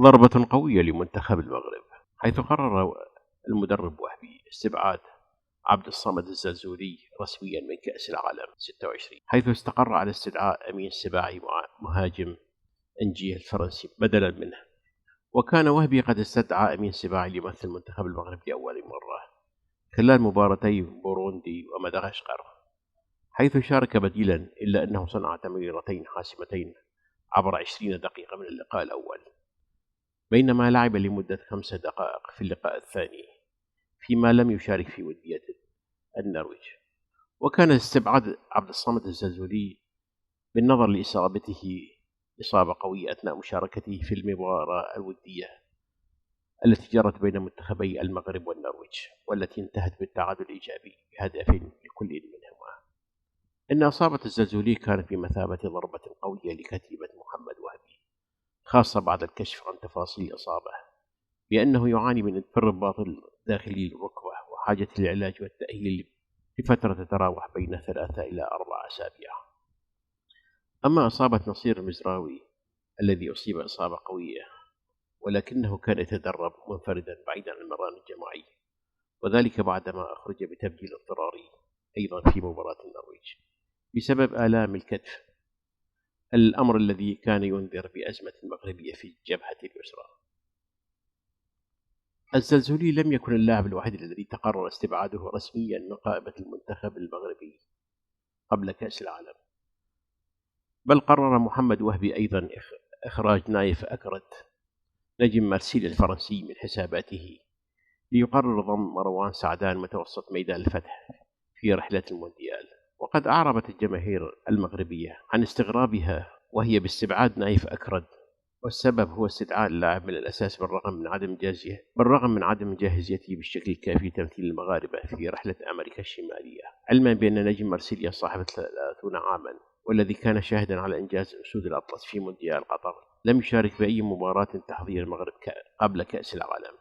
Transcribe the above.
ضربة قوية لمنتخب المغرب، حيث قرر المدرب وهبي استبعاد عبد الصمد الزلزولي رسميا من كأس العالم 26، حيث استقر على استدعاء أمين السباعي مهاجم أنجيه الفرنسي بدلا منه. وكان وهبي قد استدعى أمين السباعي ليمثل منتخب المغرب لأول مرة خلال مباراتي بوروندي ومدغشقر، حيث شارك بديلا، إلا أنه صنع تمريرتين حاسمتين عبر 20 دقيقة من اللقاء الأول، بينما لعب لمدة 5 دقائق في اللقاء الثاني، فيما لم يشارك في ودية النرويج. وكان استبعاد عبد الصمد الزلزولي بالنظر لإصابته إصابة قوية أثناء مشاركته في المباراة الودية التي جرت بين منتخبي المغرب والنرويج، والتي انتهت بالتعادل الإيجابي بهدف لكل منهما. إن إصابة الزلزولي كانت بمثابة ضربة قوية لكتيبة محمد وهبي، خاصة بعد الكشف عن تفاصيل الإصابة بأنه يعاني من الرباط الداخلي للركبة وحاجة للعلاج والتأهيل لفترة تتراوح بين 3 إلى 4 أسابيع. أما إصابة نصير المزراوي الذي أصيب إصابة قوية، ولكنه كان يتدرب منفردا بعيدا عن المران الجماعي، وذلك بعدما أخرج بتبديل اضطراري أيضا في مباراة النرويج بسبب آلام الكتف، الأمر الذي كان ينذر بأزمة مغربية في الجبهة اليسرى. الزلزولي لم يكن اللاعب الوحيد الذي تقرر استبعاده رسميا من قائمة المنتخب المغربي قبل كأس العالم، بل قرر محمد وهبي أيضا إخراج نايف أكرد نجم مارسيليا الفرنسي من حساباته، ليقرر ضم مروان سعدان متوسط ميدان الفتح في رحلة المونديال. وقد أعربت الجماهير المغربية عن استغرابها وهي باستبعاد نايف أكرد، والسبب هو استدعاء اللاعب من الأساس بالرغم من عدم جاهزيته بالشكل الكافي لتمثيل المغاربة في رحلة أمريكا الشمالية، علما بأن نجم مارسيليا صاحب 30 عاما والذي كان شاهدا على إنجاز أسود الأطلس في مونديال قطر لم يشارك بأي مباراة تحضير المغرب قبل كأس العالم.